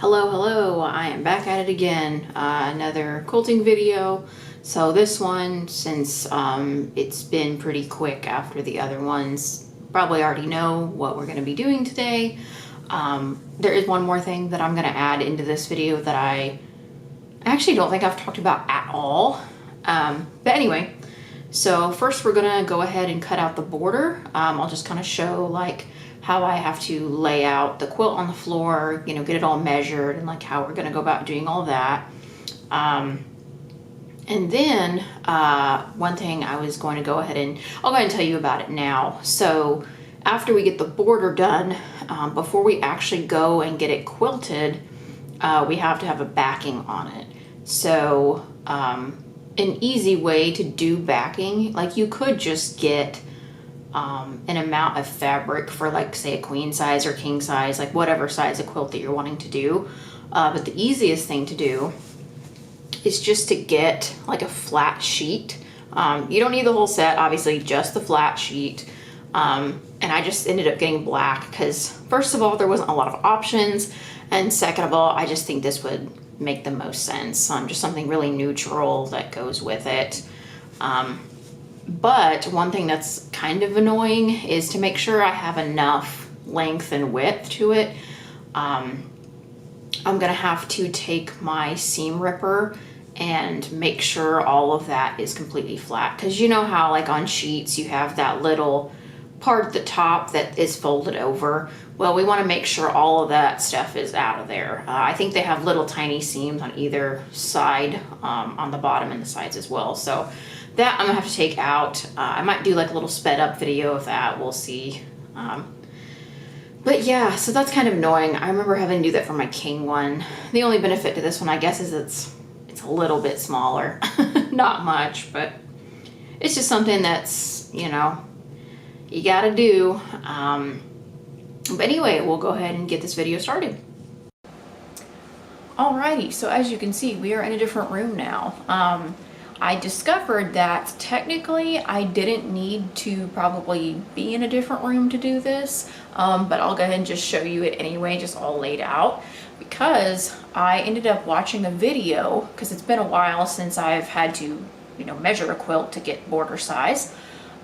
Hello, I am back at it again. Another quilting video. So this one, since it's been pretty quick after the other ones, probably already know what we're going to be doing today. There is one more thing that I'm going to add into this video that I actually don't think I've talked about at all. But anyway, so first we're going to go ahead and cut out the border. I'll just kind of show like how I have to lay out the quilt on the floor, you know, get it all measured and like how we're gonna go about doing all that. And then one thing I was going to go ahead and, I'll go ahead and tell you about it now. So after we get the border done, before we actually go and get it quilted, we have to have a backing on it. So an easy way to do backing, like you could just get an amount of fabric for like say a queen size or king size, like whatever size of quilt that you're wanting to do. But the easiest thing to do is just to get like a flat sheet. You don't need the whole set, obviously, just the flat sheet. And I just ended up getting black because first of all, there wasn't a lot of options. And second of all, I just think this would make the most sense. Just something really neutral that goes with it. But one thing that's kind of annoying is to make sure I have enough length and width to it. I'm gonna have to take my seam ripper and make sure all of that is completely flat. Because you know how like on sheets you have that little part at the top that is folded over. Well, we want to make sure all of that stuff is out of there. I think they have little tiny seams on either side, on the bottom and the sides as well. So that I'm gonna have to take out. I might do like a little sped up video of that, we'll see. But yeah, so that's kind of annoying. I remember having to do that for my king one. The only benefit to this one, I guess, is it's a little bit smaller. Not much, but it's just something that's, you know, you gotta do. But anyway, we'll go ahead and get this video started. Alrighty, so as you can see, we are in a different room now. I discovered that technically I didn't need to probably be in a different room to do this, but I'll go ahead and just show you it anyway, just all laid out, because I ended up watching a video, because it's been a while since I've had to, you know, measure a quilt to get border size,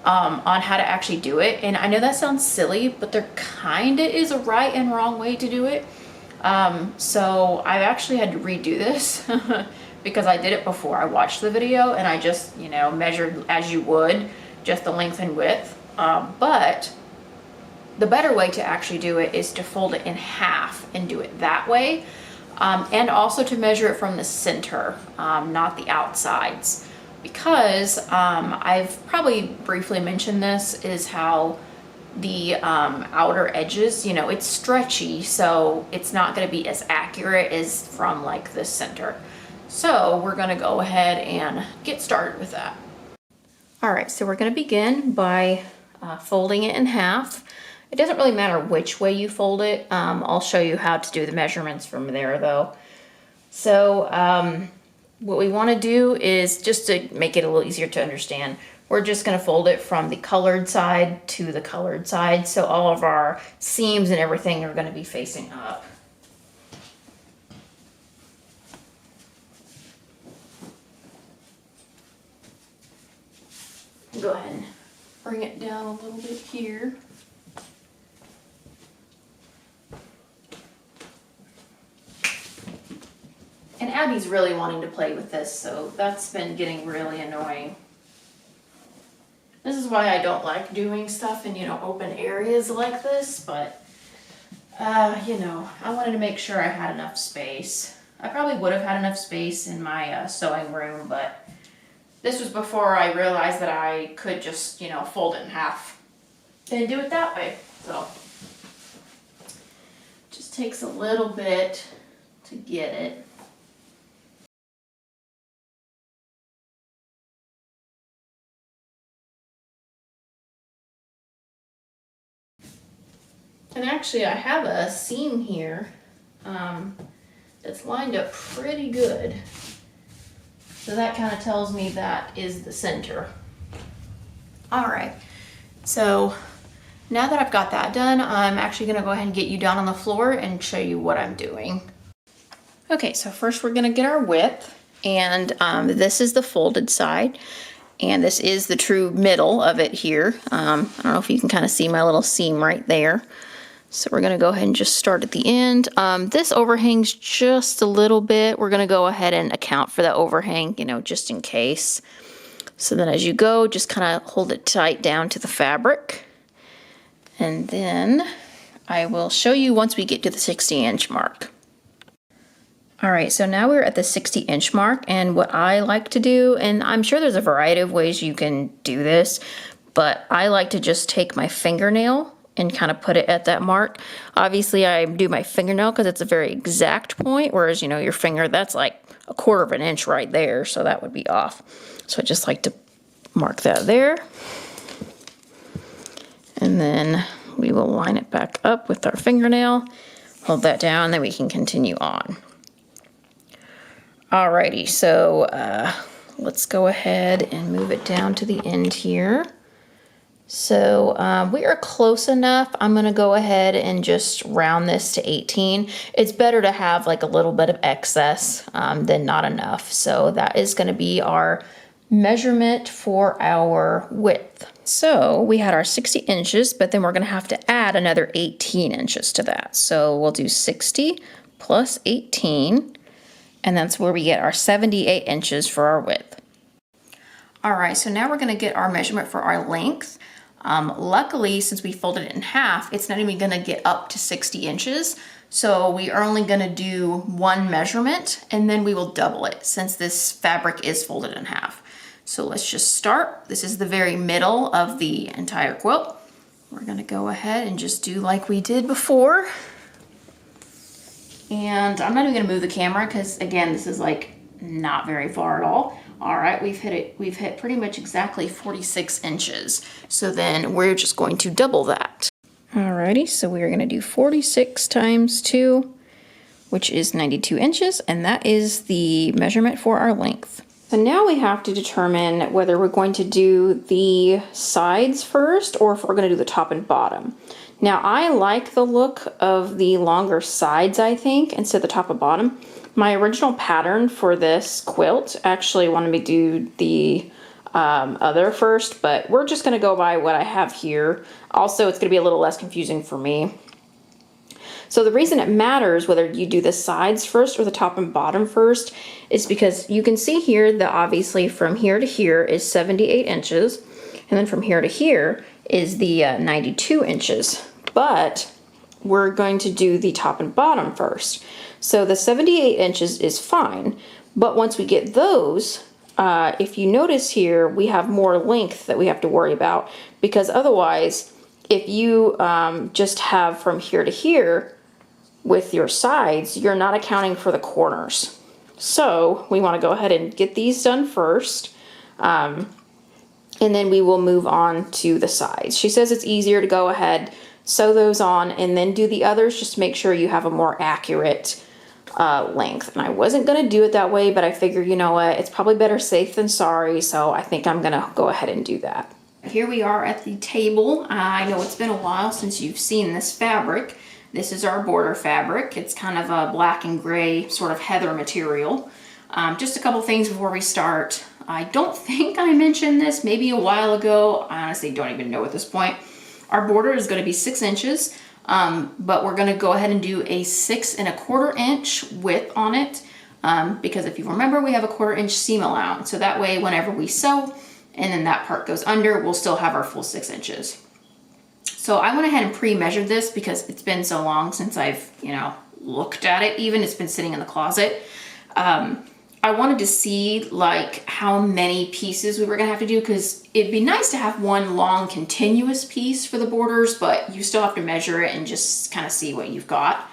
on how to actually do it. And I know that sounds silly, but there kind of is a right and wrong way to do it. So I've actually had to redo this because I did it before I watched the video, and I just, you know, measured as you would, just the length and width. But the better way to actually do it is to fold it in half and do it that way. And also to measure it from the center, not the outsides. Because I've probably briefly mentioned this, is how the outer edges, you know, it's stretchy, so it's not going to be as accurate as from like the center. So we're going to go ahead and get started with that. All right, so we're going to begin by folding it in half. It doesn't really matter which way you fold it. I'll show you how to do the measurements from there though. So what we want to do is, just to make it a little easier to understand, we're just going to fold it from the colored side to the colored side. So all of our seams and everything are going to be facing up. Go ahead and bring it down a little bit here. And Abby's really wanting to play with this, so that's been getting really annoying. This is why I don't like doing stuff in, you know, open areas like this, but, you know, I wanted to make sure I had enough space. I probably would have had enough space in my sewing room, but this was before I realized that I could just, you know, fold it in half and do it that way. So just takes a little bit to get it. And actually I have a seam here that's lined up pretty good. So that kind of tells me that is the center. All right, so now that I've got that done, I'm actually gonna go ahead and get you down on the floor and show you what I'm doing. Okay, so first we're gonna get our width, and this is the folded side, and this is the true middle of it here. I don't know if you can kind of see my little seam right there. So we're gonna go ahead and just start at the end. This overhangs just a little bit. We're gonna go ahead and account for that overhang, you know, just in case. So then as you go, just kind of hold it tight down to the fabric. And then I will show you once we get to the 60-inch mark. All right, so now we're at the 60-inch mark, and what I like to do, and I'm sure there's a variety of ways you can do this, but I like to just take my fingernail and kind of put it at that mark. Obviously, I do my fingernail because it's a very exact point, whereas, you know, your finger, that's like a 1/4 of an inch right there, so that would be off. So I just like to mark that there. And then we will line it back up with our fingernail, hold that down, then we can continue on. Alrighty, so let's go ahead and move it down to the end here. So we are close enough. I'm gonna go ahead and just round this to 18. It's better to have like a little bit of excess than not enough. So that is gonna be our measurement for our width. So we had our 60 inches, but then we're gonna have to add another 18 inches to that. So we'll do 60 plus 18, and that's where we get our 78 inches for our width. All right, so now we're gonna get our measurement for our length. Luckily, since we folded it in half, it's not even gonna get up to 60 inches. So we are only gonna do one measurement, and then we will double it since this fabric is folded in half. So let's just start. This is the very middle of the entire quilt. We're gonna go ahead and just do like we did before. And I'm not even gonna move the camera because again, this is like not very far at all. All right, we've hit pretty much exactly 46 inches. So then we're just going to double that. Alrighty, so we're gonna do 46 times 2, which is 92 inches, and that is the measurement for our length. So now we have to determine whether we're going to do the sides first or if we're gonna do the top and bottom. Now I like the look of the longer sides, I think, instead of the top and bottom. My original pattern for this quilt actually wanted me to do the other first, but we're just gonna go by what I have here. Also, it's gonna be a little less confusing for me. So the reason it matters whether you do the sides first or the top and bottom first is because you can see here that obviously from here to here is 78 inches, and then from here to here is the 92 inches. But we're going to do the top and bottom first. So the 78 inches is fine, but once we get those, if you notice here, we have more length that we have to worry about, because otherwise, if you just have from here to here with your sides, you're not accounting for the corners. So we want to go ahead and get these done first, and then we will move on to the sides. She says it's easier to go ahead, sew those on, and then do the others, just to make sure you have a more accurate length. And I wasn't going to do it that way, but I figured, you know what, it's probably better safe than sorry, so I think I'm going to go ahead and do that. Here we are at the table. I know it's been a while since you've seen this fabric. This is our border fabric. It's kind of a black and gray sort of heather material. Just a couple things before we start. I don't think I mentioned this maybe a while ago. I honestly don't even know at this point. Our border is going to be 6 inches. But we're going to go ahead and do a 6 1/4 inch width on it, because if you remember, we have a 1/4 inch seam allowance, so that way whenever we sew and then that part goes under, we'll still have our full 6 inches. So I went ahead and pre-measured this because it's been so long since I've, you know, looked at it. Even it's been sitting in the closet. I wanted to see like how many pieces we were gonna have to do, because it'd be nice to have one long continuous piece for the borders, but you still have to measure it and just kind of see what you've got.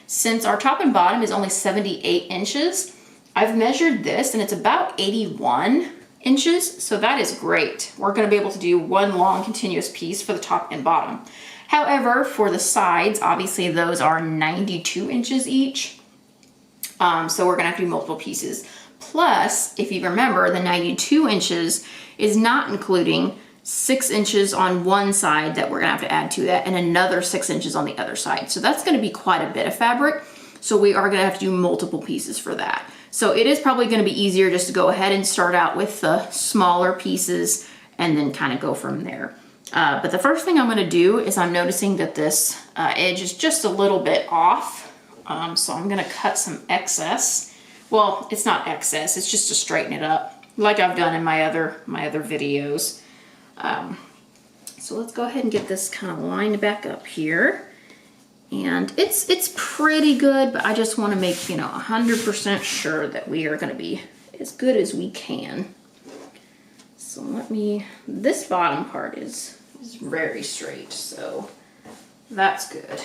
Since our top and bottom is only 78 inches, I've measured this and it's about 81 inches, so that is great. We're gonna be able to do one long continuous piece for the top and bottom. However, for the sides, obviously those are 92 inches each. So we're gonna have to do multiple pieces. Plus, if you remember, the 92 inches is not including 6 inches on one side that we're gonna have to add to that, and another 6 inches on the other side. So that's gonna be quite a bit of fabric. So we are gonna have to do multiple pieces for that. So it is probably gonna be easier just to go ahead and start out with the smaller pieces and then kind of go from there. But the first thing I'm gonna do is I'm noticing that this edge is just a little bit off. So I'm gonna cut some excess. Well, it's not excess, it's just to straighten it up, like I've done in my other videos. So let's go ahead and get this kind of lined back up here. And it's pretty good, but I just want to make, 100% sure that we are going to be as good as we can. So this bottom part is very straight, so that's good.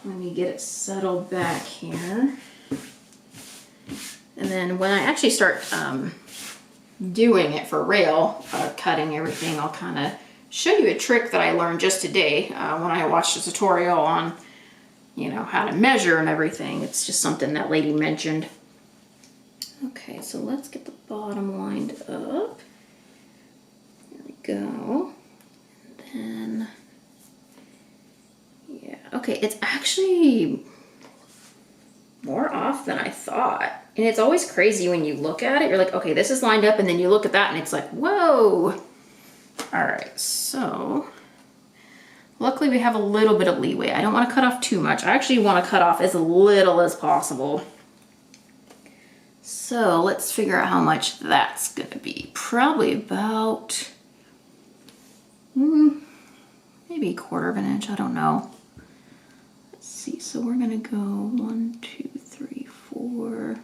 Let me get it settled back here. And then when I actually start doing it for real, cutting everything, I'll kind of show you a trick that I learned just today when I watched a tutorial on, how to measure and everything. It's just something that lady mentioned. Okay, so let's get the bottom lined up. There we go. And then, yeah, okay, it's actually more off than I thought. And it's always crazy when you look at it. You're like, okay, this is lined up, and then you look at that and it's like, whoa. All right, so luckily we have a little bit of leeway. I don't want to cut off too much. I actually want to cut off as little as possible. So let's figure out how much that's going to be. Probably about maybe 1/4 of an inch. I don't know. Let's see. So we're going to go 1, 2, 3, 4.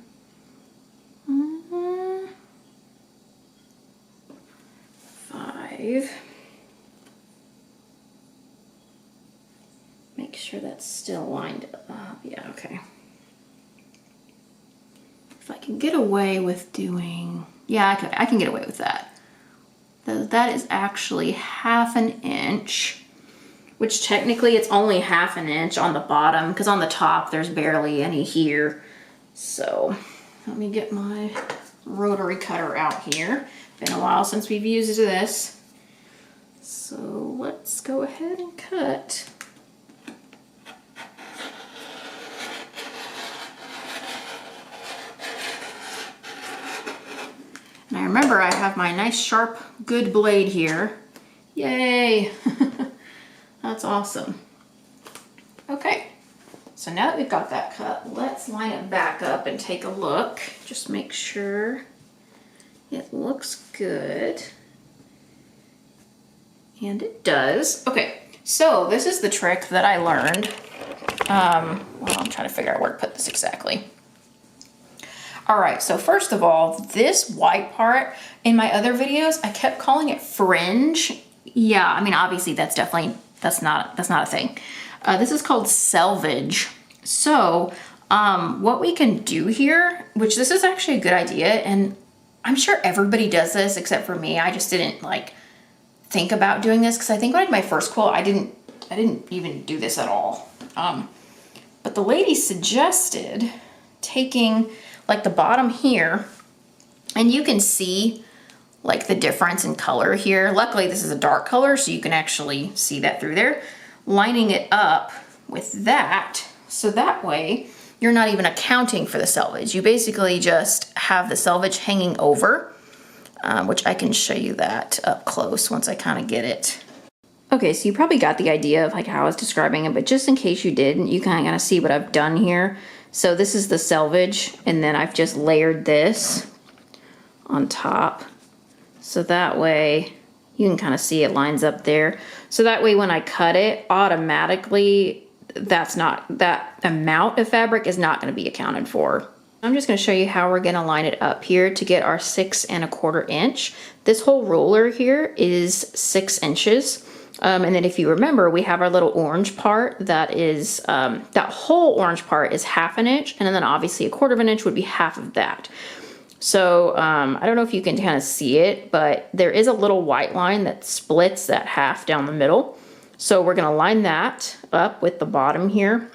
5. Make sure that's still lined up. Yeah, okay. If I can get away with doing, yeah, I can get away with that. That is actually 1/2 inch, which technically it's only 1/2 inch on the bottom, because on the top there's barely any here. So let me get my rotary cutter out here. Been a while since we've used this. So let's go ahead and cut. And I remember I have my nice sharp good blade here. Yay! That's awesome. Okay, so now that we've got that cut, let's line it back up and take a look. Just make sure it looks good. And it does. Okay, so this is the trick that I learned. Well, I'm trying to figure out where to put this exactly. All right, so first of all, this white part, in my other videos, I kept calling it fringe. Yeah, I mean, obviously that's not a thing. This is called selvage. So what we can do here, which this is actually a good idea, and I'm sure everybody does this except for me. I just didn't think about doing this, because I think when I did my first quilt, I didn't even do this at all. But the lady suggested taking the bottom here, and you can see the difference in color here. Luckily this is a dark color, so you can actually see that through there. Lining it up with that, so that way you're not even accounting for the selvage. You basically just have the selvage hanging over, which I can show you that up close once I kind of get it. Okay, so you probably got the idea of how I was describing it, but just in case you didn't, you kind of gotta see what I've done here. So this is the selvage, and then I've just layered this on top. So that way you can kind of see it lines up there. So that way when I cut it, automatically that amount of fabric is not going to be accounted for. I'm just going to show you how we're going to line it up here to get our 6 1/4 inch. This whole roller here is 6 inches. And then if you remember, we have our little orange part that is, that whole orange part is 1/2 inch. And then obviously 1/4 inch would be half of that. So I don't know if you can kind of see it, but there is a little white line that splits that half down the middle. So we're going to line that up with the bottom here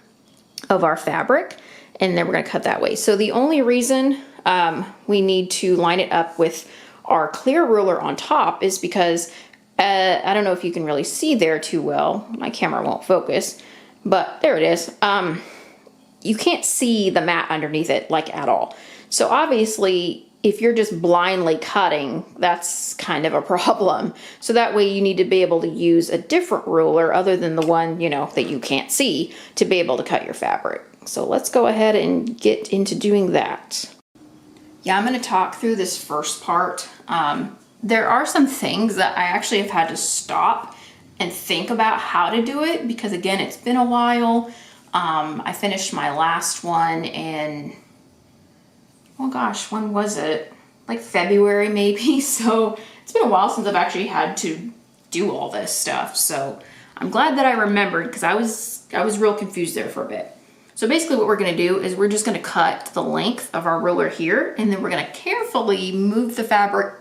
of our fabric, and then we're going to cut that way. So the only reason we need to line it up with our clear ruler on top is because I don't know if you can really see there too well. My camera won't focus, but there it is. You can't see the mat underneath it like at all. So obviously, if you're just blindly cutting, that's kind of a problem. So that way you need to be able to use a different ruler other than the one, you know, that you can't see to be able to cut your fabric. So let's go ahead and get into doing that. Yeah, I'm going to talk through this first part. There are some things that I actually have had to stop and think about how to do it because, again, it's been a while. I finished my last one in, oh gosh, when was it? Like February maybe. So it's been a while since I've actually had to do all this stuff. So I'm glad that I remembered because I was real confused there for a bit. So basically what we're going to do is we're just going to cut the length of our ruler here, and then we're going to carefully move the fabric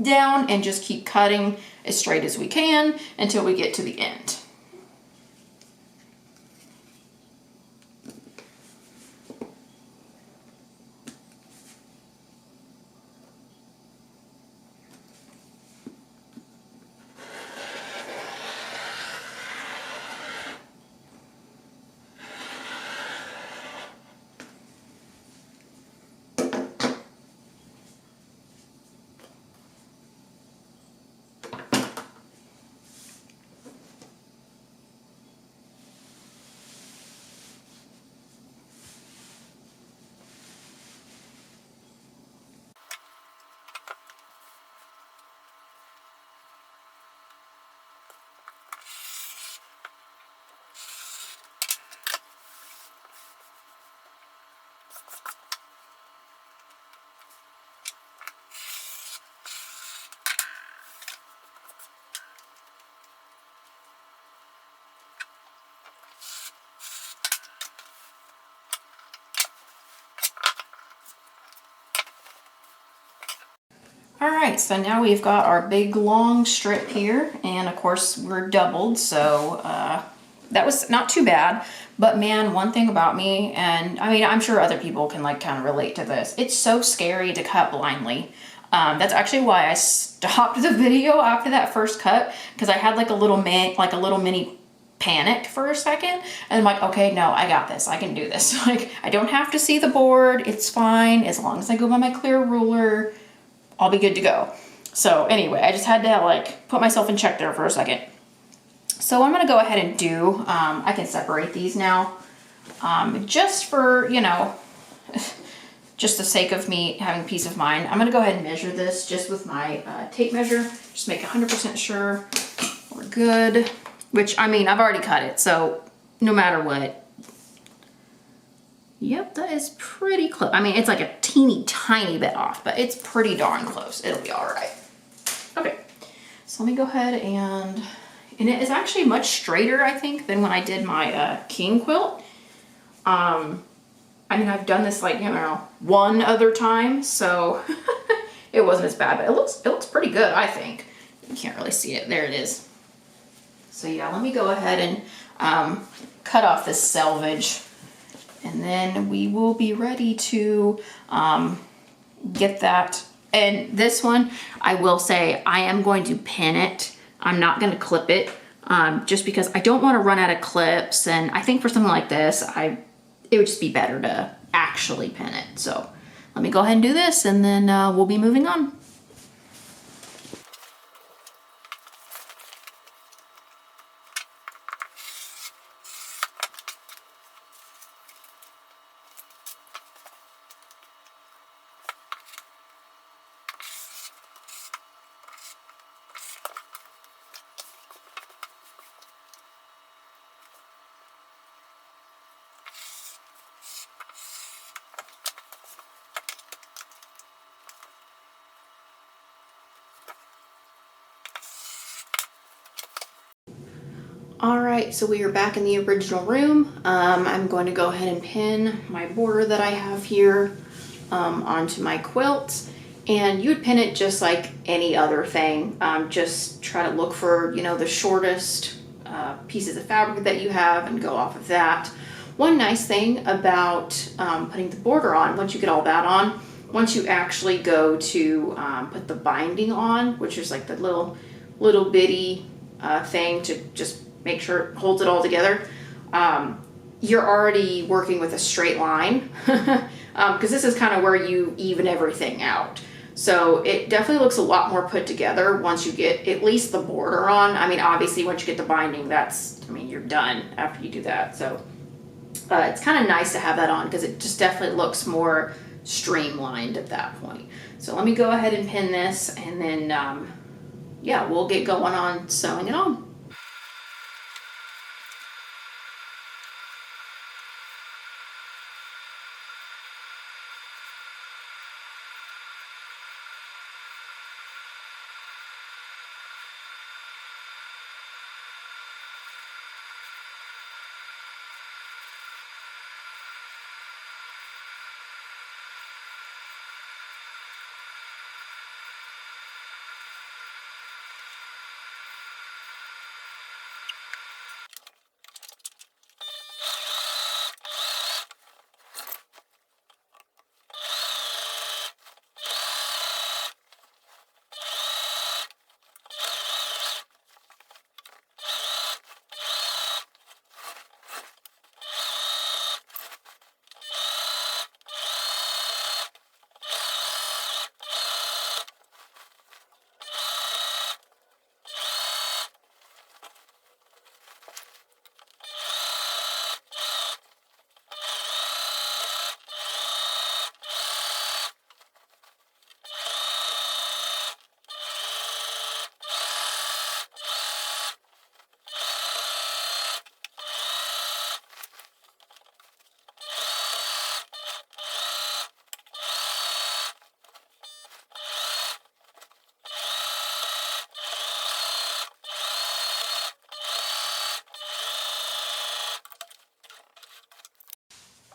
down and just keep cutting as straight as we can until we get to the end. All right, so now we've got our big long strip here, and of course we're doubled, so that was not too bad. But man, one thing about me, and I mean, I'm sure other people can like kind of relate to this, it's so scary to cut blindly. That's actually why I stopped the video after that first cut, because I had like a little mini panic for a second, and I'm like, okay, no, I got this, I can do this. Like, I don't have to see the board, it's fine, as long as I go by my clear ruler, I'll be good to go. So anyway, I just had to like put myself in check there for a second. So what I'm gonna go ahead and do, I can separate these now, just for, you know, just the sake of me having peace of mind. I'm gonna go ahead and measure this just with my tape measure, just make 100% sure we're good, which, I mean, I've already cut it, so no matter what. Yep, that is pretty close. I mean, it's like a teeny tiny bit off, but it's pretty darn close. It'll be all right. Okay, so let me go ahead and it is actually much straighter, I think, than when I did my king quilt. I mean, I've done this like, you know, one other time, so it wasn't as bad, but it looks pretty good, I think. You can't really see it. There it is. So yeah, let me go ahead and cut off this selvage. And then we will be ready to get that. And this one, I will say, I am going to pin it. I'm not going to clip it, just because I don't want to run out of clips. And I think for something like this, it would just be better to actually pin it. So let me go ahead and do this, and then we'll be moving on. All right, so we are back in the original room. I'm going to go ahead and pin my border that I have here onto my quilt. And you would pin it just like any other thing. Just try to look for, you know, the shortest pieces of fabric that you have and go off of that. One nice thing about putting the border on, once you get all that on, once you actually go to put the binding on, which is like the little bitty thing to just make sure it holds it all together, you're already working with a straight line, because this is kind of where you even everything out. So it definitely looks a lot more put together once you get at least the border on. I mean, obviously once you get the binding, you're done after you do that. So it's kind of nice to have that on because it just definitely looks more streamlined at that point. So let me go ahead and pin this, and then yeah, we'll get going on sewing it on.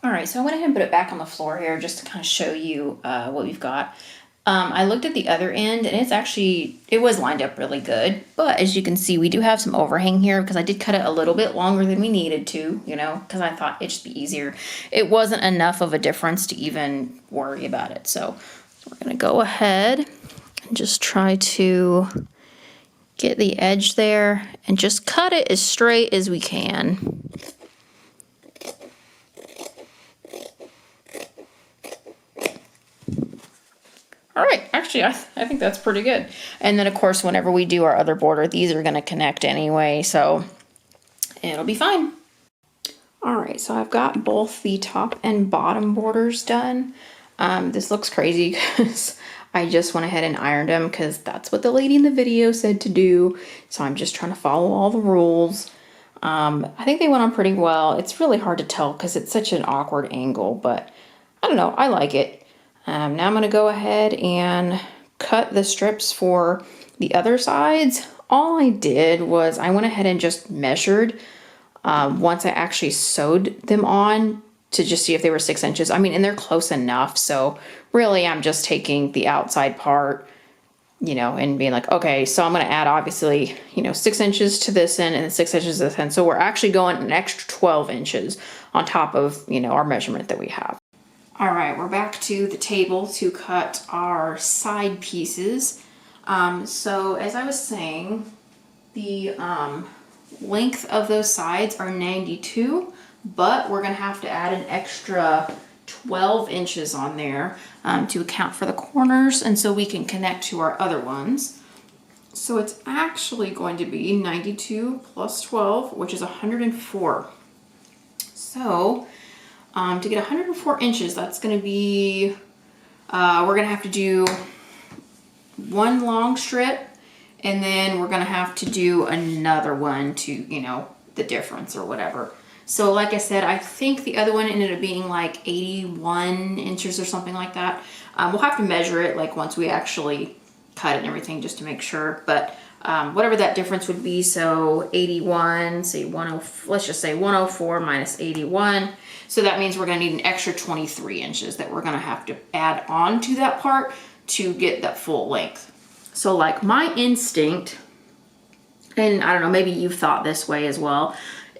All right, so I went ahead and put it back on the floor here just to kind of show you what we've got. I looked at the other end, and it was lined up really good. But as you can see, we do have some overhang here because I did cut it a little bit longer than we needed to, because I thought it'd just be easier. It wasn't enough of a difference to even worry about it. So we're gonna go ahead and just try to get the edge there and just cut it as straight as we can. All right, actually, I think that's pretty good. And then, of course, whenever we do our other border, these are going to connect anyway, so it'll be fine. All right, so I've got both the top and bottom borders done. This looks crazy because I just went ahead and ironed them because that's what the lady in the video said to do. So I'm just trying to follow all the rules. I think they went on pretty well. It's really hard to tell because it's such an awkward angle, but I don't know, I like it. Now I'm going to go ahead and cut the strips for the other sides. All I did was I went ahead and just measured once I actually sewed them on to just see if they were 6 inches. I mean, and they're close enough. So really I'm just taking the outside part, and being like, okay, so I'm going to add obviously, 6 inches to this end and then 6 inches to this end. So we're actually going an extra 12 inches on top of, our measurement that we have. All right, we're back to the table to cut our side pieces. So as I was saying, the length of those sides are 92, but we're gonna have to add an extra 12 inches on there to account for the corners, and so we can connect to our other ones. So it's actually going to be 92 plus 12, which is 104. So to get 104 inches, that's going to be, we're going to have to do one long strip, and then we're going to have to do another one to, the difference or whatever. So like I said, I think the other one ended up being like 81 inches or something like that. We'll have to measure it like once we actually cut it and everything just to make sure, but whatever that difference would be, so 81, say 10, let's just say 104 minus 81. So that means we're gonna need an extra 23 inches that we're gonna have to add on to that part to get that full length. So like my instinct, and I don't know, maybe you've thought this way as well,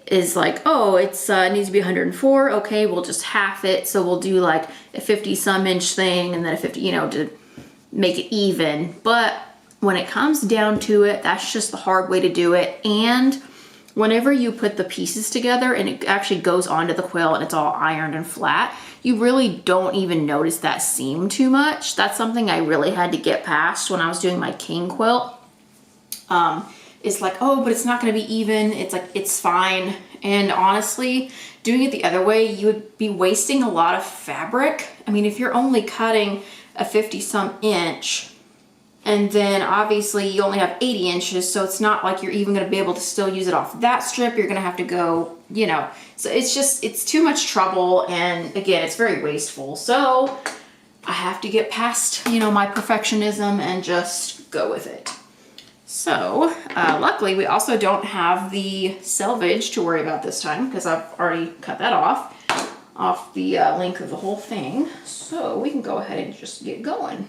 is like, oh, it needs to be 104. Okay, we'll just half it. So we'll do like a 50 some inch thing and then a 50, to make it even. But when it comes down to it, that's just the hard way to do it. And whenever you put the pieces together and it actually goes onto the quilt and it's all ironed and flat, you really don't even notice that seam too much. That's something I really had to get past when I was doing my king quilt. It's like, oh, but it's not going to be even. It's like, it's fine. And honestly, doing it the other way, you would be wasting a lot of fabric. I mean, if you're only cutting a 50-some inch, and then obviously you only have 80 inches, so it's not like you're even going to be able to still use it off that strip. You're going to have to go, you know, so it's just, it's too much trouble. And again, it's very wasteful. So I have to get past, you know, my perfectionism and just go with it. So luckily we also don't have the selvage to worry about this time because I've already cut that off the length of the whole thing. So we can go ahead and just get going.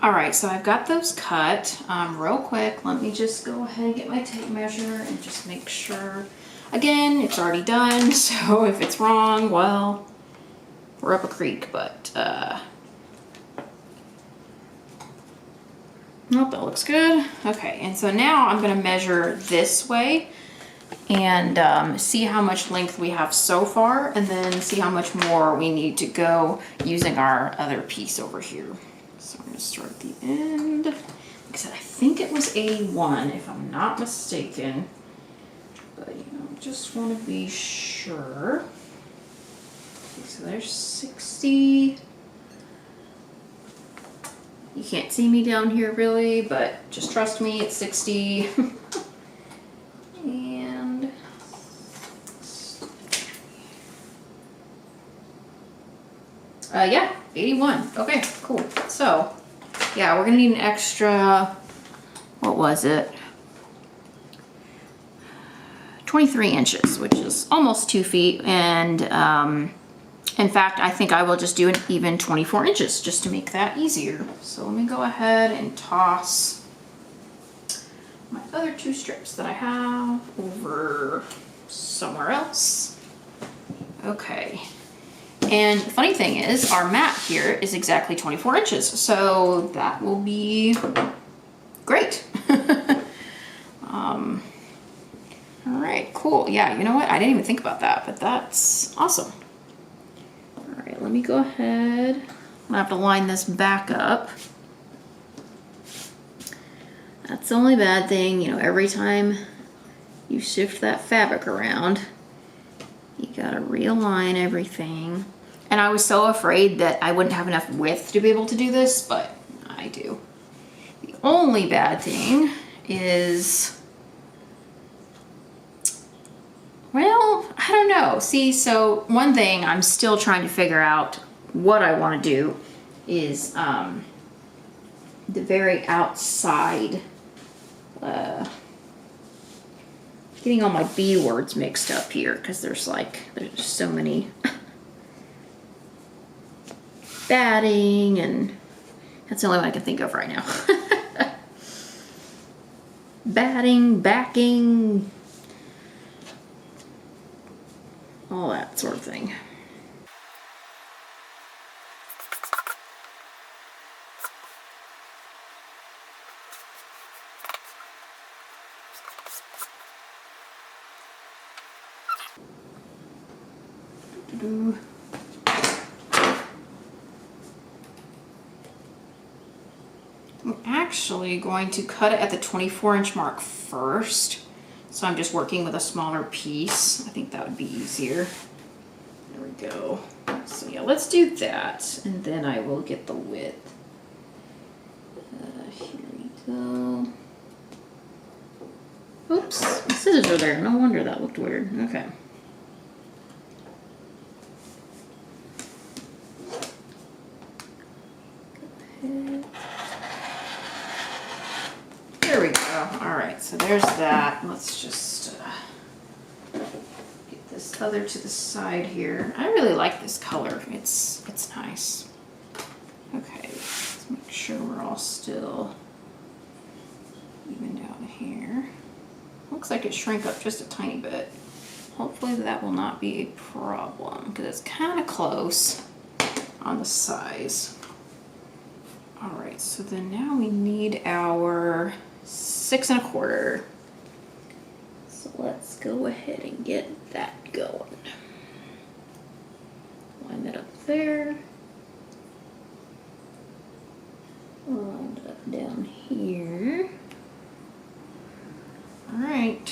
All right, so I've got those cut. Real quick, let me just go ahead and get my tape measure and just make sure. Again, it's already done, so if it's wrong, well, we're up a creek, but nope, that looks good. Okay, and so now I'm gonna measure this way and see how much length we have so far, and then see how much more we need to go using our other piece over here. So I'm gonna start at the end. Like I said, I think it was 81 if I'm not mistaken, but you know, just want to be sure. Okay, so there's 60. You can't see me down here really, but just trust me, it's 60. And yeah, 81. Okay, cool. So yeah, we're gonna need an extra, what was it? 23 inches, which is almost 2 feet. And in fact, I think I will just do an even 24 inches just to make that easier. So let me go ahead and toss my other 2 strips that I have over somewhere else. Okay. And the funny thing is, our mat here is exactly 24 inches, so that will be great. All right, cool. Yeah, you know what? I didn't even think about that, but that's awesome. All right, let me go ahead. I'm gonna have to line this back up. That's the only bad thing, you know, every time you shift that fabric around, you gotta realign everything. And I was so afraid that I wouldn't have enough width to be able to do this, but I do. The only bad thing is, well, I don't know. See, so one thing I'm still trying to figure out what I want to do is the very outside, getting all my B words mixed up here because there's so many batting, and that's the only one I can think of right now. Batting, backing, all that sort of thing. I'm actually going to cut it at the 24-inch mark first. So I'm just working with a smaller piece. I think that would be easier. There we go. So yeah, let's do that. And then I will get the width. Here we go. Oops, the scissors are there. No wonder that looked weird. Okay. There we go. All right, so there's that. Let's just get this other to the side here. I really like this color. It's nice. Okay, let's make sure we're all still even down here. Looks like it shrank up just a tiny bit. Hopefully that will not be a problem because it's kind of close on the size. All right, so then now we need our 6 1/4. So let's go ahead and get that going. Line that up there. Line it up down here. All right,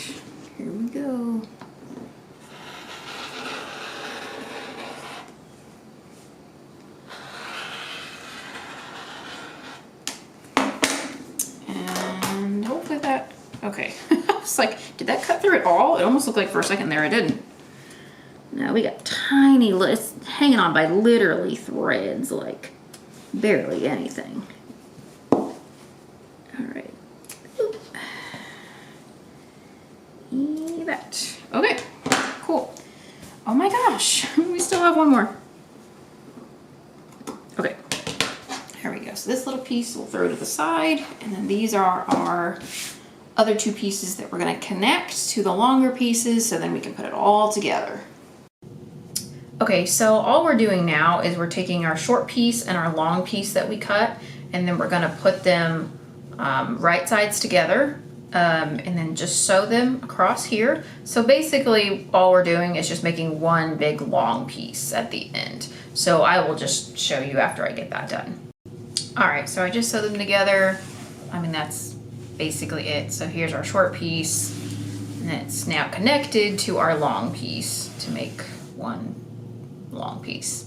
here we go. And hopefully that, okay. I was like, did that cut through it all? It almost looked like for a second there it didn't. Now we got tiny, it's hanging on by literally threads, like barely anything. All right. That. Okay, cool. Oh my gosh, we still have one more. Okay, there we go. So this little piece we'll throw to the side, and then these are our other 2 pieces that we're gonna connect to the longer pieces so then we can put it all together. Okay, so all we're doing now is we're taking our short piece and our long piece that we cut, and then we're gonna put them right sides together. And then just sew them across here. So basically all we're doing is just making one big long piece at the end. So I will just show you after I get that done. All right, so I just sewed them together. I mean, that's basically it. So here's our short piece, and it's now connected to our long piece to make one long piece.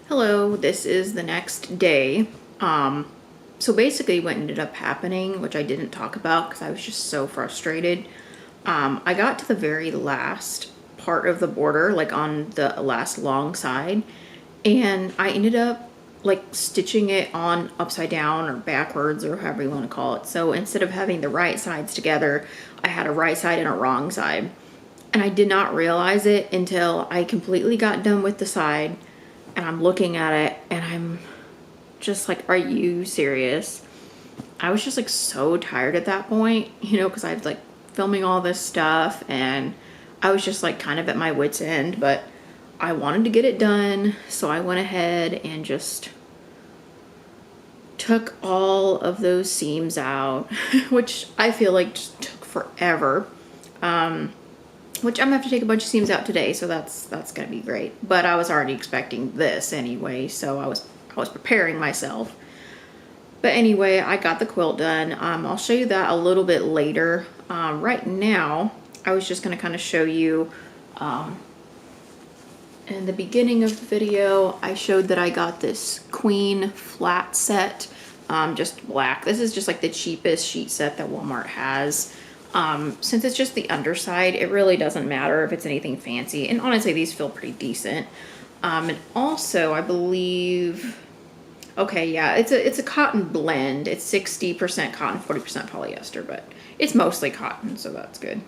Hello, this is the next day. So basically what ended up happening, which I didn't talk about because I was just so frustrated, I got to the very last part of the border, like on the last long side, and I ended up like stitching it on upside down or backwards or however you want to call it. So instead of having the right sides together, I had a right side and a wrong side. And I did not realize it until I completely got done with the side and I'm looking at it and I'm just like, are you serious? I was just like so tired at that point, you know, because I was like filming all this stuff and I was just like kind of at my wit's end, but I wanted to get it done. So I went ahead and just took all of those seams out, which I feel like just took forever. Which I'm gonna have to take a bunch of seams out today, so that's gonna be great. But I was already expecting this anyway, so I was preparing myself. But anyway, I got the quilt done. I'll show you that a little bit later. Right now, I was just gonna kind of show you In the beginning of the video, I showed that I got this queen flat set, just black. This is just like the cheapest sheet set that Walmart has. Since it's just the underside, it really doesn't matter if it's anything fancy. And honestly, these feel pretty decent. And also, I believe, okay, yeah, it's a cotton blend. It's 60% cotton, 40% polyester, but it's mostly cotton, so that's good.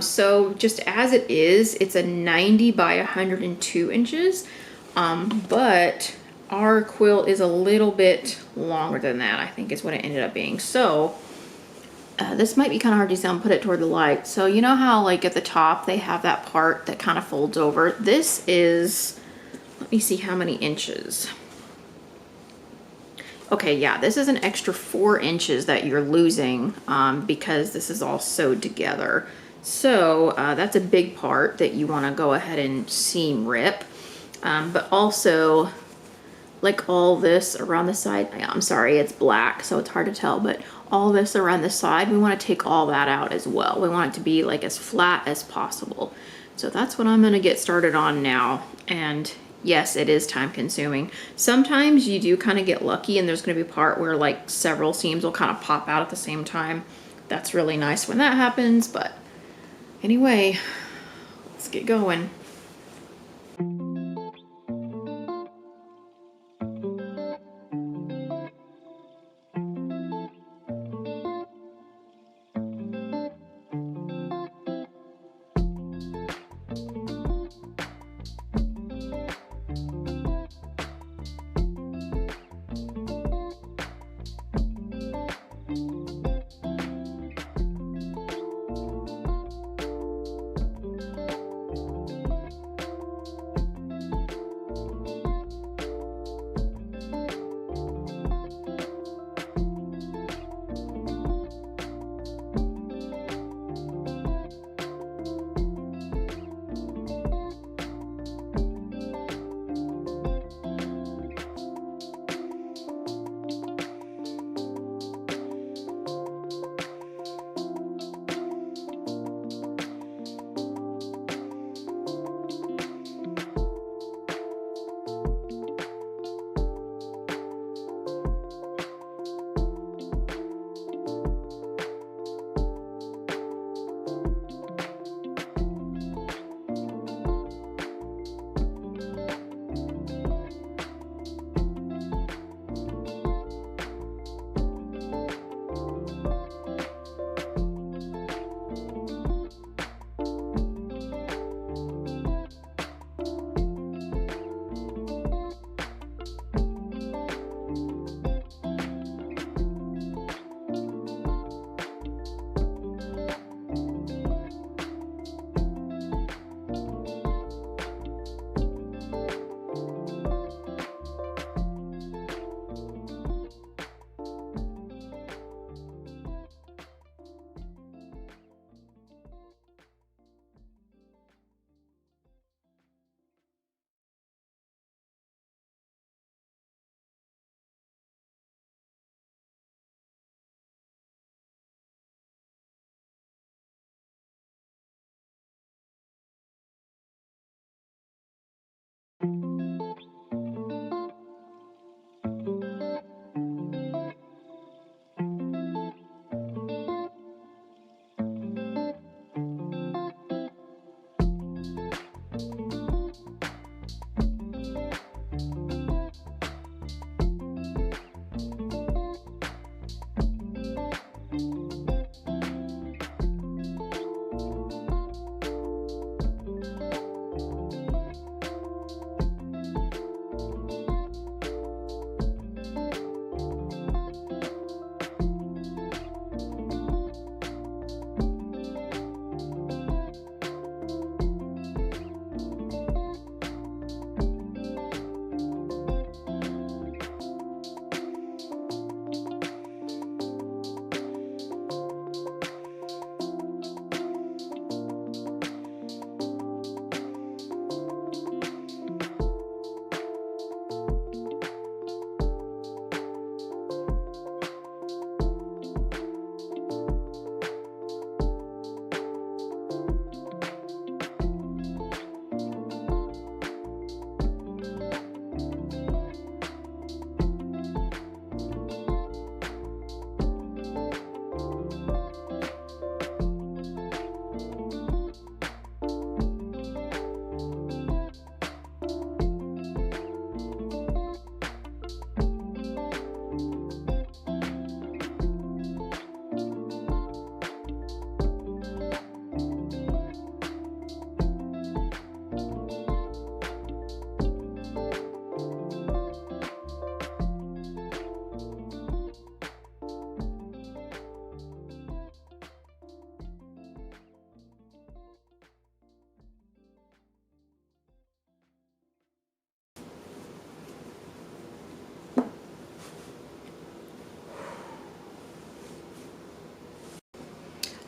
So just as it is, it's a 90 by 102 inches, but our quilt is a little bit longer than that, I think is what it ended up being. So this might be kind of hard to see. I'll put it toward the light. So you know how like at the top they have that part that kind of folds over? This is, let me see how many inches. Okay, yeah, this is an extra 4 inches that you're losing because this is all sewed together. So that's a big part that you want to go ahead and seam rip. But also, like all this around the side, I'm sorry, it's black, so it's hard to tell, but all this around the side, we want to take all that out as well. We want it to be like as flat as possible. So that's what I'm going to get started on now. And yes, it is time consuming. Sometimes you do kind of get lucky and there's going to be a part where like several seams will kind of pop out at the same time. That's really nice when that happens, but anyway, let's get going.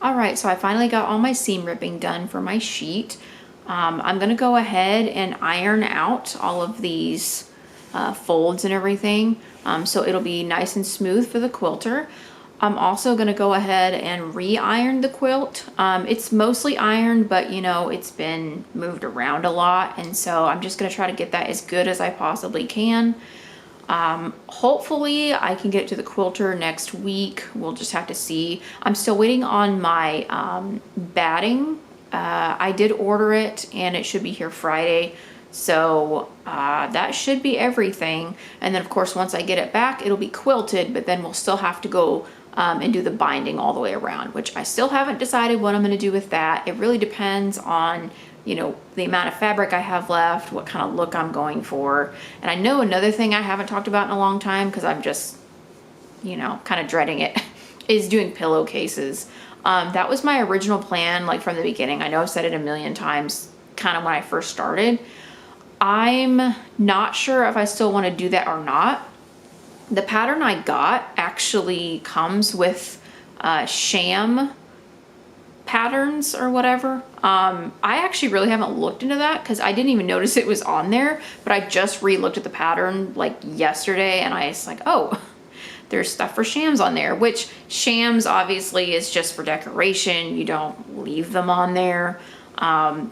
All right, so I finally got all my seam ripping done for my sheet. I'm gonna go ahead and iron out all of these folds and everything, so it'll be nice and smooth for the quilter. I'm also gonna go ahead and re-iron the quilt. It's mostly ironed, but you know, it's been moved around a lot, and so I'm just gonna try to get that as good as I possibly can. Hopefully I can get it to the quilter next week. We'll just have to see. I'm still waiting on my batting. I did order it and it should be here Friday. So that should be everything. And then of course, once I get it back, it'll be quilted, but then we'll still have to go and do the binding all the way around, which I still haven't decided what I'm gonna do with that. It really depends on, you know, the amount of fabric I have left, what kind of look I'm going for. And I know another thing I haven't talked about in a long time, because I'm just, you know, kind of dreading it, is doing pillowcases. That was my original plan, like from the beginning. I know I've said it a million times, kind of when I first started. I'm not sure if I still want to do that or not. The pattern I got actually comes with sham patterns or whatever. I actually really haven't looked into that because I didn't even notice it was on there, but I just re-looked at the pattern like yesterday and I was like, oh, there's stuff for shams on there, which shams obviously is just for decoration. You don't leave them on there.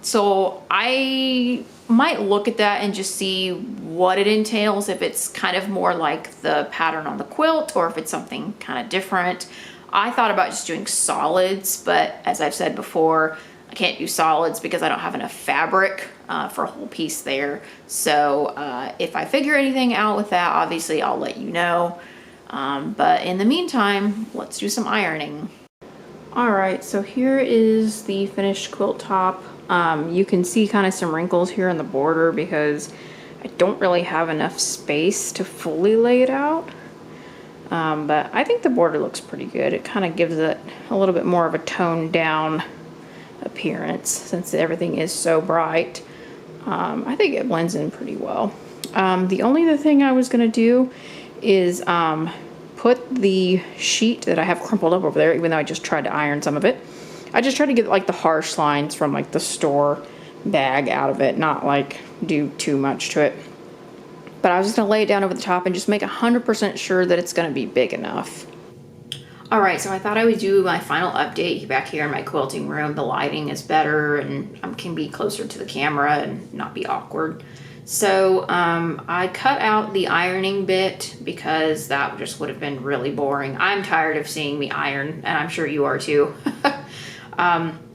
So I might look at that and just see what it entails, if it's kind of more like the pattern on the quilt or if it's something kind of different. I thought about just doing solids, but as I've said before, I can't do solids because I don't have enough fabric for a whole piece there. So if I figure anything out with that, obviously I'll let you know. But in the meantime, let's do some ironing. All right, so here is the finished quilt top. You can see kind of some wrinkles here in the border because I don't really have enough space to fully lay it out. But I think the border looks pretty good. It kind of gives it a little bit more of a toned down appearance since everything is so bright. I think it blends in pretty well. The only other thing I was gonna do is put the sheet that I have crumpled up over there, even though I just tried to iron some of it. I just tried to get like the harsh lines from like the store bag out of it, not like do too much to it. But I was just gonna lay it down over the top and just make 100% sure that it's gonna be big enough. All right, so I thought I would do my final update back here in my quilting room. The lighting is better and I can be closer to the camera and not be awkward. So I cut out the ironing bit because that just would have been really boring. I'm tired of seeing me iron, and I'm sure you are too.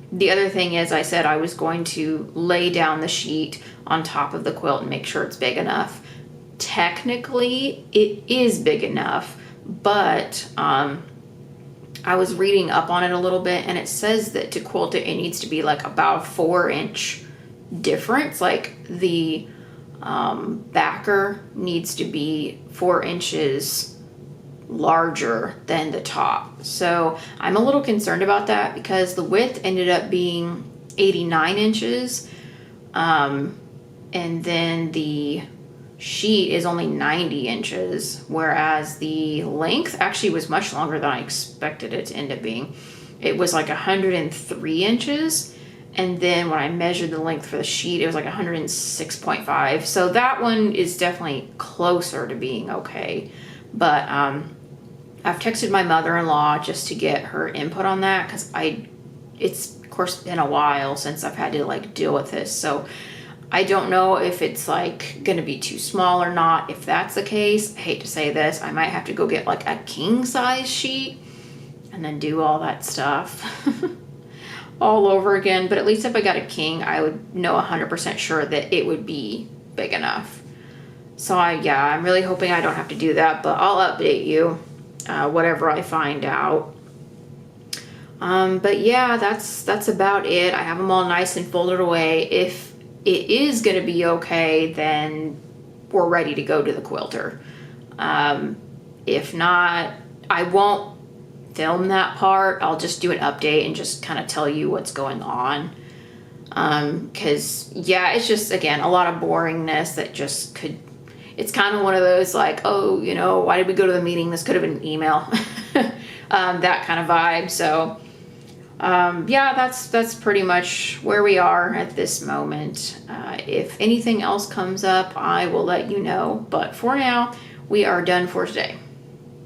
The other thing is I said I was going to lay down the sheet on top of the quilt and make sure it's big enough. Technically, it is big enough, but I was reading up on it a little bit, and it says that to quilt it, it needs to be like about a 4-inch difference. Like the backer needs to be 4 inches larger than the top. So I'm a little concerned about that because the width ended up being 89 inches. And then the sheet is only 90 inches, whereas the length actually was much longer than I expected it to end up being. It was like 103 inches. And then when I measured the length for the sheet, it was like 106.5. So that one is definitely closer to being okay. But I've texted my mother-in-law just to get her input on that because it's of course been a while since I've had to like deal with this. So I don't know if it's like gonna be too small or not. If that's the case, I hate to say this, I might have to go get like a king size sheet and then do all that stuff all over again. But at least if I got a king, I would know 100% sure that it would be big enough. So I'm really hoping I don't have to do that, but I'll update you whatever I find out. But yeah, that's about it. I have them all nice and folded away. If it is gonna be okay, then we're ready to go to the quilter. If not, I won't film that part. I'll just do an update and just kind of tell you what's going on. Because yeah, it's just, again, a lot of boringness that just could, it's kind of one of those like, oh, you know, why did we go to the meeting? This could have been an email. That kind of vibe. So Yeah, that's pretty much where we are at this moment. If anything else comes up, I will let you know. But for now, we are done for today.